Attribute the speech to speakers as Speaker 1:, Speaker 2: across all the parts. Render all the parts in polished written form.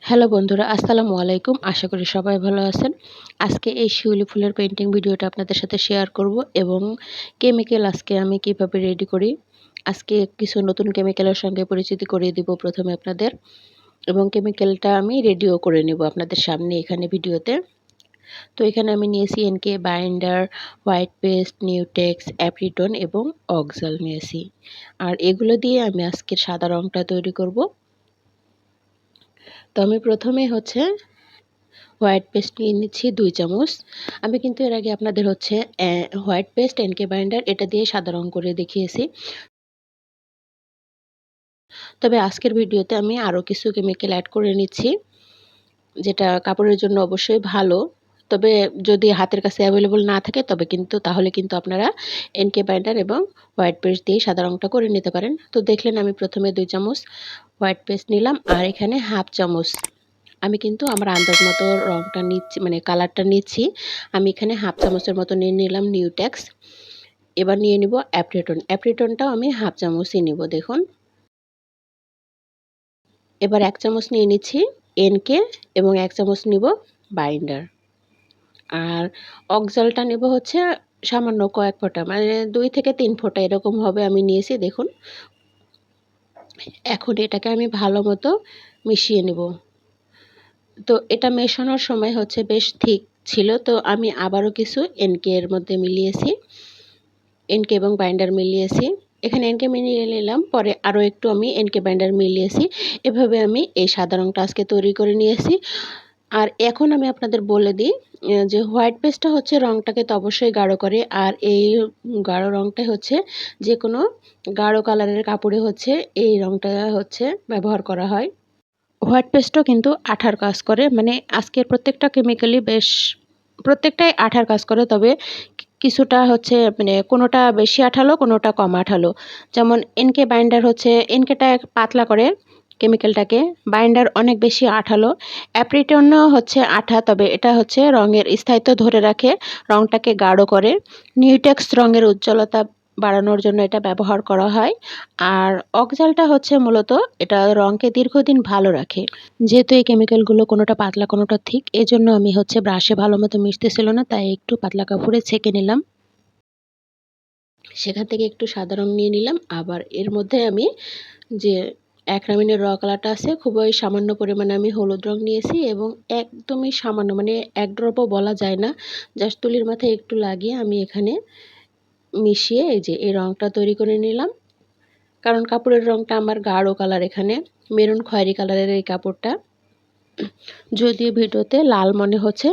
Speaker 1: Hello বন্ধুরা, আসসালামু আলাইকুম। আশা করি সবাই ভালো আছেন। আজকে এই শিউলি ফুলের পেইন্টিং ভিডিওটা আপনাদের সাথে শেয়ার করব এবং কেমিক্যাল আজকে আমি কিভাবে রেডি করি। আজকে কিছু নতুন কেমিক্যালের সঙ্গে পরিচিতি করিয়ে দিব প্রথমে আপনাদের, এবং কেমিক্যালটা আমি রেডিও করে নেব আপনাদের সামনে এখানে ভিডিওতে। তো এখানে আমি নিয়েছি এনকে বাইন্ডার, হোয়াইট পেস্ট, নিউটেক্স, অ্যাপ্রিটন এবং অক্সাল নিয়েছি। আর এগুলো দিয়ে আমি আজকের সাদা রংটা তৈরি করব। তো আমি প্রথমে হোয়াইট পেস্ট নিয়ে নিচ্ছি 2 চামচ। আমি কিন্তু এর আগে আপনাদের হোয়াইট পেস্ট, এনকে বাইন্ডার এটা দিয়ে সাদা রং করে দেখিয়েছি। তবে আজকের ভিডিওতে আমি আরও কিছু কেমিক্যাল অ্যাড করে নিচ্ছি, যেটা কাপড়ের জন্য অবশ্যই ভালো। তবে যদি হাতের কাছে অ্যাভেলেবল না থাকে তাহলে কিন্তু আপনারা এনকে বাইন্ডার এবং হোয়াইট পেস্ট দিয়ে সাদা রংটা করে নিতে পারেন। তো দেখলেন আমি প্রথমে 2 চামচ হোয়াইট পেস্ট নিলাম, আর এখানে হাফ চামচ আমি কিন্তু আমার আন্দাজ মতো রংটা নিচ্ছি, মানে কালারটা নিচ্ছি। আমি এখানে হাফ চামচের মতো নিয়ে নিলাম নিউটেক্স। এবার নিয়ে নিব অ্যাপ্রিটন। অ্যাপ্রিটনটাও আমি হাফ চামচই নিব দেখুন। এবার 1 চামচ নিয়ে নিচ্ছি এনকে এবং 1 চামচ নিব বাইন্ডার। আর অক্সালটা নেব সামান্য কয়েক ফোঁটা, মানে 2 থেকে 3 ফোঁটা এরকম হবে আমি নিয়েছি দেখুন। এখন এটাকে আমি ভালো মতো মিশিয়ে নেব। তো এটা মেশানোর সময় বেশ ঠিক ছিল, তো আমি আবারও কিছু এনকে এর মধ্যে মিলিয়েছি, এনকে এবং বাইন্ডার মিলিয়েছি। এখানে এনকে মিলিয়ে নিলাম, পরে আরও একটু আমি এনকে বাইন্ডার মিলিয়েছি। এভাবে আমি এই সাদা রংটা আজকে তৈরি করে নিয়েছি। আর এখন আমি আপনাদের বলে দিই যে হোয়াইট পেস্টটা রংটাকে তো অবশ্যই গাঢ় করে, আর এই গাঢ় রংটা যে কোনো গাঢ় কালারের কাপড়ে এই রংটা ব্যবহার করা হয়। হোয়াইট পেস্টও কিন্তু আঠার কাজ করে, মানে আজকের প্রত্যেকটা কেমিক্যালই প্রত্যেকটাই আঠার কাজ করে। তবে কিছুটা মানে কোনোটা বেশি আঠালো, কোনোটা কম আঠালো। যেমন এনকে বাইন্ডার এনকেটা পাতলা করে কেমিক্যালটাকে, বাইন্ডার অনেক বেশি আঠালো। অ্যাপ্রিটনও আঠা, তবে এটা রঙের স্থায়িত্ব ধরে রাখে, রংটাকে গাঢ় করে। নিউটেক্স রঙের উজ্জ্বলতা বাড়ানোর জন্য এটা ব্যবহার করা হয়। আর অক্সালটা মূলত এটা রঙকে দীর্ঘদিন ভালো রাখে। যেহেতু এই কেমিক্যালগুলো কোনোটা পাতলা কোনোটা থিক, এজন্য আমি ব্রাশে ভালো মতো মিশতেছিল না, তাই একটু পাতলা কাপড়ে ছেঁকে নিলাম। সেখান থেকে একটু সাদা রং নিয়ে নিলাম। আবার এর মধ্যে আমি যে অ্যাক্রামিনের র কালারটা আছে, খুবই সামান্য পরিমাণে আমি হলুদ রং নিয়েছি, এবং একদমই সামান্য, মানে 1 ড্রপও বলা যায় না, জাস্ট তুলির মাথায় একটু লাগিয়ে আমি এখানে মিশিয়ে এই রংটা তৈরি করে নিলাম। কারণ কাপড়ের রংটা আমার গাঢ় কালার, এখানে মেরুন খয়েরি কালারের এই কাপড়টা, যদিও ভিডিওতে লাল মনে হচ্ছে।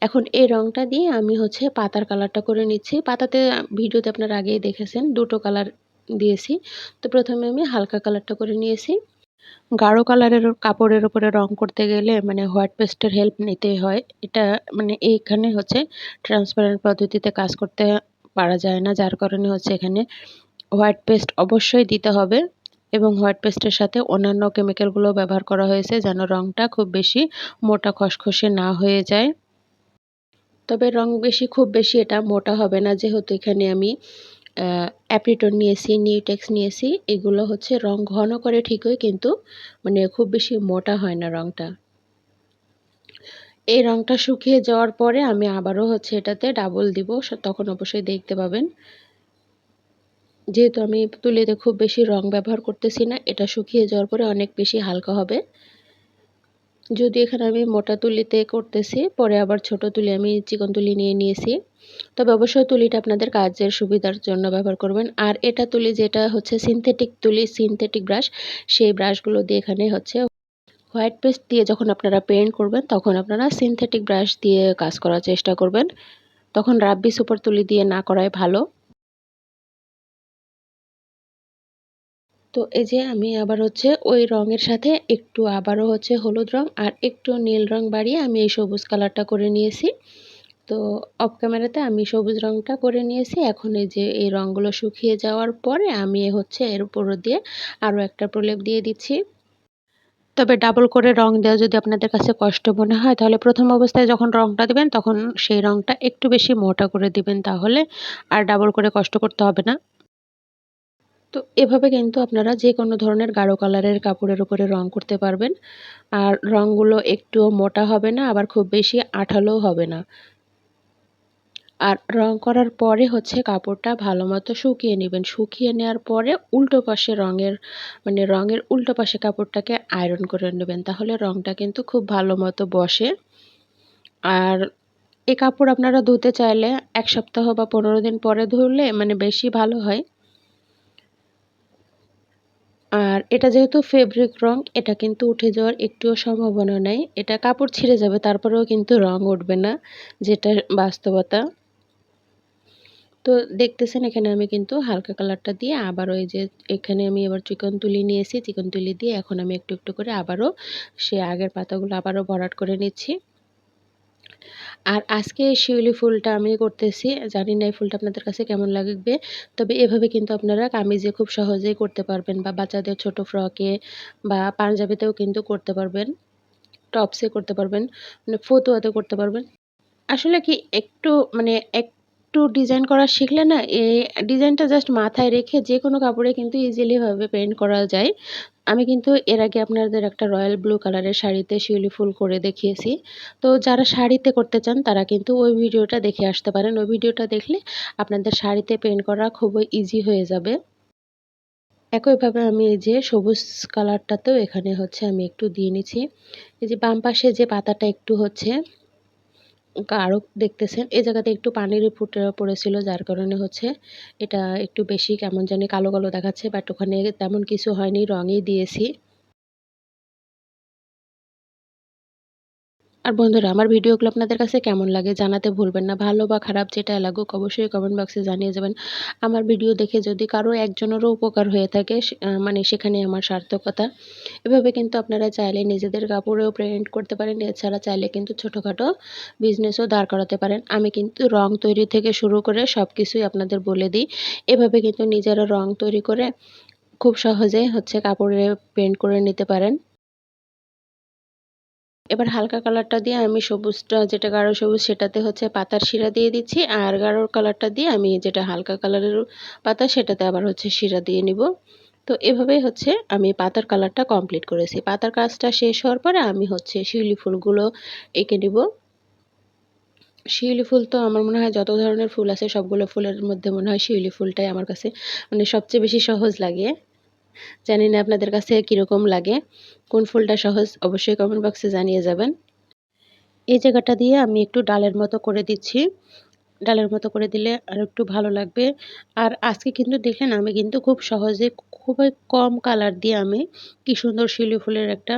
Speaker 1: এখন এই রংটা দিয়ে আমি পাতার কালারটা করে নিচ্ছি। পাতাতে ভিডিওতে আপনারা আগেই দেখেছেন 2টো কালার দিয়েছি। তো প্রথমে আমি হালকা কালারটা করে নিয়েছি। গাঢ় কালারের কাপড়ের উপরে রং করতে গেলে মানে হোয়াইট পেস্টের হেল্প নিতেই হয়। এটা মানে এইখানে ট্রান্সপারেন্ট পদ্ধতিতে কাজ করতে পারা যায় না, যার কারণে এখানে হোয়াইট পেস্ট অবশ্যই দিতে হবে, এবং হোয়াইট পেস্টের সাথে অন্যান্য কেমিক্যালগুলো ব্যবহার করা হয়েছে যেন রংটা খুব বেশি মোটা খসখসে না হয়ে যায়। তবে খুব বেশি এটা মোটা হবে না, যেহেতু এখানে আমি অ্যাপ্রিটন নিয়েছি, নিউটেক্স নিয়েছি। এগুলো রং ঘন করে ঠিকই, কিন্তু মানে খুব বেশি মোটা হয় না রংটা। এই রংটা শুকিয়ে যাওয়ার পরে আমি আবারও এটাতে ডাবল দিব, তখন অবশ্যই দেখতে পাবেন। যেহেতু আমি তুলিতে খুব বেশি রং ব্যবহার করতেছি না, এটা শুকিয়ে যাওয়ার পরে অনেক বেশি হালকা হবে। যদি এখানে আমি মোটা তুলিতে করতেছি, পরে আবার ছোট তুলি আমি চিকন তুলি নিয়ে নিয়েছি। তবে অবশ্যই তুলিটা আপনাদের কাজের সুবিধার জন্য ব্যবহার করবেন। আর এটা তুলি যেটা সিনথেটিক তুলি, সিনথেটিক ব্রাশ, সেই ব্রাশগুলো দিয়ে এখানে হোয়াইট পেস্ট দিয়ে যখন আপনারা পেইন্ট করবেন, তখন আপনারা সিনথেটিক ব্রাশ দিয়ে কাজ করার চেষ্টা করবেন। তখন রাব্বি সুপার তুলি দিয়ে না করাই ভালো। তো এই যে আমি আবার ওই রঙের সাথে একটু আবারও হলুদ রং আর একটু নীল রং বাড়িয়ে আমি এই সবুজ কালারটা করে নিয়েছি। তো অফ ক্যামেরাতে আমি সবুজ রংটা করে নিয়েছি। এখন এই রঙগুলো শুকিয়ে যাওয়ার পরে আমি এর উপর দিয়ে আরও একটা প্রলেপ দিয়ে দিচ্ছি। তবে ডাবল করে রং দেওয়া যদি আপনাদের কাছে কষ্ট মনে হয়, তাহলে প্রথম অবস্থায় যখন রংটা দিবেন তখন সেই রংটা একটু বেশি মোটা করে দিবেন, তাহলে আর ডাবল করে কষ্ট করতে হবে না। তো এভাবে কিন্তু আপনারা যে কোনো ধরনের গাঢ় কালারের কাপড়ের উপরে রং করতে পারবেন। আর রংগুলো একটুও মোটা হবে না, আবার খুব বেশি আঠালোও হবে না। আর রং করার পরে হচ্ছে কাপড়টা ভালো মতো শুকিয়ে নেবেন। শুকিয়ে নেওয়ার পরে উল্টো পাশে রঙের উল্টো পাশে কাপড়টাকে আয়রন করে নেবেন। তাহলে রংটা কিন্তু খুব ভালো মতো বসে। আর এই কাপড় আপনারা ধুতে চাইলে ১ সপ্তাহ বা ১৫ দিন পরে ধুলে বেশি ভালো হয়। আর এটা যেহেতু ফেব্রিক রং, এটা কিন্তু উঠে যাওয়ার একটুও সম্ভাবনা নেই। এটা কাপড় ছিঁড়ে যাবে, তারপরেও কিন্তু রং উঠবে না, যেটা বাস্তবতা। তো দেখতেছেন এখানে আমি কিন্তু হালকা কালারটা দিয়ে আবারও এই যে এখানে আমি এবার চিকন তুলি নিয়েছি। চিকন তুলি দিয়ে এখন আমি একটু, একটু করে আবারও সে আগের পাতাগুলো আবারও ভরাট করে নিচ্ছি। আর আজকে এই শিউলি ফুলটা আমি করতেছি। জানি না এই ফুলটা আপনাদের কাছে কেমন লাগবে। তবে এভাবে কিন্তু আপনারা কামিজে খুব সহজেই করতে পারবেন, বা বাচ্চাদের ছোট ফ্রকে বা পাঞ্জাবিতেও কিন্তু করতে পারবেন। টপসে করতে পারবেন, ফতুয়াতে করতে পারবেন। আসলে কি একটু একটু ডিজাইন করা শিখলে না, এই ডিজাইনটা জাস্ট মাথায় রেখে যেকোনো কাপড়ে কিন্তু ইজিলি ভাবে পেইন্ট করা যায়। আমি কিন্তু এর আগে আপনাদের একটা রয়্যাল ব্লু কালারের শাড়িতে শিউলি ফুল করে দেখিয়েছি। তো যারা শাড়িতে করতে চান তারা কিন্তু ওই ভিডিওটা দেখে আসতে পারেন। ওই ভিডিওটা দেখলে আপনাদের শাড়িতে পেইন্ট করা খুবই ইজি হয়ে যাবে। একইভাবে আমি এই যে সবুজ কালারটাতেও এখানে হচ্ছে আমি একটু দিয়ে নিচ্ছি। এই যে বাম পাশে যে পাতাটা একটু হচ্ছে গাঢ় দেখতেছেন, এই জায়গাতে একটু পানির ফুটে পড়েছিল, যার কারণে হচ্ছে এটা একটু বেশি কেমন জানি কালো, কালো দেখাচ্ছে। বাট ওখানে তেমন কিছু হয়নি, রঙই দিয়েছি। আর বন্ধুরা, আমার ভিডিওগুলো আপনাদের কাছে কেমন লাগে জানাতে ভুলবেন না। ভালো বা খারাপ যেটা লাগুক অবশ্যই কমেন্ট বক্সে জানিয়ে যাবেন। আমার ভিডিও দেখে যদি কারো একজনেরও উপকার হয়ে থাকে সেখানে আমার সার্থকতা। এভাবে কিন্তু আপনারা চাইলে নিজেদের কাপড়েও প্রিন্ট করতে পারেন। এছাড়া চাইলে কিন্তু ছোটোখাটো বিজনেসও দাঁড় করাতে পারেন। আমি কিন্তু রং তৈরি থেকে শুরু করে সবকিছুই আপনাদের বলে দিই। এভাবে কিন্তু নিজেরা রং তৈরি করে খুব সহজেই হচ্ছে কাপড়ে পেইন্ট করে নিতে পারেন। এবার হালকা কালারটা দিয়ে আমি সবুজটা, যেটা গাঢ় সবুজ, সেটাতে হচ্ছে পাতার শিরা দিয়ে দিচ্ছি। আর গাঢ় কালারটা দিয়ে আমি যেটা হালকা কালারের পাতা, সেটাতে আবার হচ্ছে শিরা দিয়ে নিব। তো এভাবেই হচ্ছে আমি পাতার কালারটা কমপ্লিট করেছি। পাতার কাজটা শেষ হওয়ার পরে আমি হচ্ছে শিউলি ফুলগুলো এঁকে নিব। শিউলি ফুল তো আমার মনে হয় যত ধরনের ফুল আছে সবগুলো ফুলের মধ্যে মনে হয় শিউলি ফুলটাই আমার কাছে সবচেয়ে বেশি সহজ লাগে। জানি না আপনাদের কাছে কিরকম লাগে, কোন ফুলটা সহজ অবশ্যই কমেন্ট বক্সে জানিয়ে যাবেন। এই জায়গাটা দিয়ে আমি একটু ডালের মতো করে দিচ্ছি। ডালের মতো করে দিলে আরেকটু ভালো লাগবে। আর আজকে কিন্তু দেখলেন আমি কিন্তু খুব সহজে খুবই কম কালার দিয়ে আমি কি সুন্দর শিউলি ফুলের একটা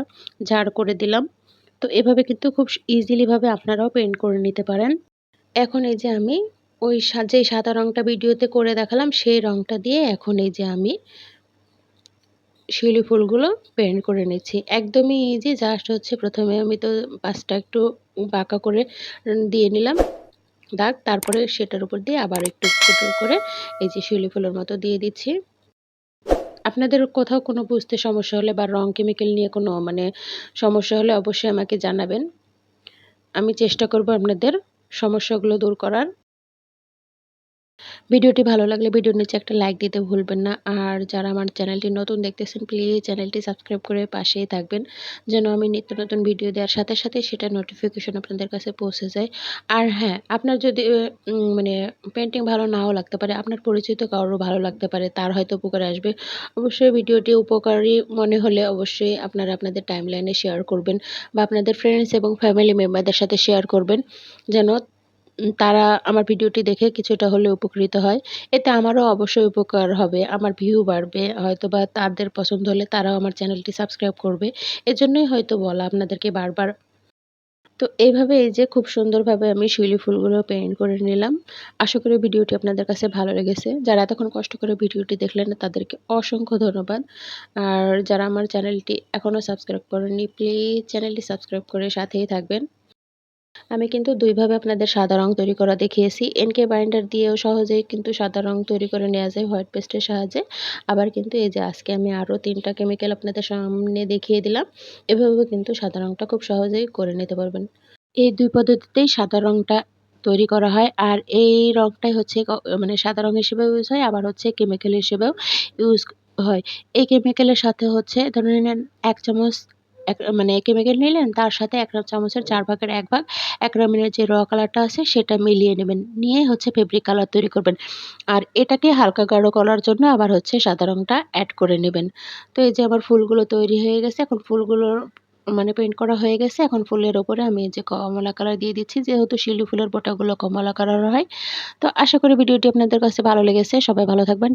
Speaker 1: ঝাড় করে দিলাম। তো এভাবে কিন্তু খুব ইজিলি ভাবে আপনারাও পেইন্ট করে নিতে পারেন। এখন এই যে আমি ওই যেই সাদা রংটা ভিডিওতে করে দেখালাম সেই রংটা দিয়ে এখন এই যে আমি শিউলি ফুলগুলো পেইন্ট করে নিচ্ছি। একদমই ইজি, জাস্ট হচ্ছে প্রথমে আমি তো পাশটা একটু বাঁকা করে দিয়ে নিলাম দাগ, তারপরে সেটার উপর দিয়ে আবার একটু ফুটো করে এই যে শিউলি ফুলের মতো দিয়ে দিচ্ছি। আপনাদের কোথাও কোনো বুঝতে সমস্যা হলে বা রং কেমিক্যাল নিয়ে কোনো সমস্যা হলে অবশ্যই আমাকে জানাবেন। আমি চেষ্টা করব আপনাদের সমস্যাগুলো দূর করার। ভিডিওটি ভালো লাগলে ভিডিওর নিচে একটা লাইক দিতে ভুলবেন না। আর যারা আমার চ্যানেলটি নতুন দেখতেছেন প্লিজ চ্যানেলটি সাবস্ক্রাইব করে পাশেই থাকবেন, যেন আমি নিত্য নতুন ভিডিও দেওয়ার সাথে সাথে সেটা নোটিফিকেশন আপনাদের কাছে পৌঁছে যায়। আর হ্যাঁ, আপনার যদি পেইন্টিং ভালো নাও লাগতে পারে, আপনার পরিচিত কারোরও ভালো লাগতে পারে, তার হয়তো উপকারে আসবে। অবশ্যই ভিডিওটি উপকারী মনে হলে অবশ্যই আপনারা আপনাদের টাইমলাইনে শেয়ার করবেন, বা আপনাদের ফ্রেন্ডস এবং ফ্যামিলি মেম্বারদের সাথে শেয়ার করবেন, যেন তারা আমার ভিডিওটি দেখে কিছুটা হলেও উপকৃত হয়। এতে আমারও অবশ্যই উপকার হবে। আমার ভিউ বাড়বে। হয়তোবা তাদের পছন্দ হলে তারাও আমার চ্যানেলটি সাবস্ক্রাইব করবে। এজন্যই হয়তো বলা আপনাদেরকে বারবার। তো এইভাবে এই যে খুব সুন্দরভাবে আমি শিউলি ফুলগুলো পেইন্ট করে নিলাম। আশা করি ভিডিওটি আপনাদের কাছে ভালো লেগেছে। যারা এতক্ষণ কষ্ট করে ভিডিওটি দেখলেন তাদেরকে অসংখ্য ধন্যবাদ। আর যারা আমার চ্যানেলটি এখনও সাবস্ক্রাইব করেননি প্লিজ চ্যানেলটি সাবস্ক্রাইব করে সাথেই থাকবেন। আমি কিন্তু ২ ভাবে আপনাদের সাদা রং তৈরি করা দেখিয়েছি। এনকে বাইন্ডার দিয়েও সহজেই কিন্তু সাদা রং তৈরি করে নেওয়া যায় হোয়াইট পেস্টের সাহায্যে। আবার কিন্তু এই যে আজকে আমি আরও ৩ টা কেমিক্যাল আপনাদের সামনে দেখিয়ে দিলাম। এভাবেও কিন্তু সাদা রংটা খুব সহজেই করে নিতে পারবেন। এই ২ পদ্ধতিতেই সাদা রংটা তৈরি করা হয়। আর এই রংটাই হচ্ছে মানে সাদা রং হিসেবেও ইউজ হয়, আবার হচ্ছে কেমিক্যাল হিসেবেও ইউজ হয়। এই কেমিক্যালের সাথে হচ্ছে ধরে নিলেন ১ চামচ মানে কেমিক্যাল নিলেন, তার সাথে ১ চামচের ৪ ভাগের ১ ভাগ অ্যাক্রিলিনের যে কালারটা আছে সেটা মিলিয়ে নেবেন। নিয়ে হচ্ছে ফেব্রিক কালার তৈরি করবেন। আর এটাকে হালকা গাঢ় করার জন্য আবার হচ্ছে সাদা রংটা এড করে নেবেন। তো এই যে আমার ফুলগুলো তৈরি হয়ে গেছে। এখন ফুলগুলোর মানে পেইন্ট করা হয়ে গেছে। এখন ফুলের উপরে আমি এই যে কমলা কালার দিয়ে দিচ্ছি। যেহেতু শিউলি ফুলের বোটাগুলো কমলা কালারের হয়। তো আশা করি ভিডিওটি আপনাদের কাছে ভালো লেগেছে। সবাই ভালো থাকবেন।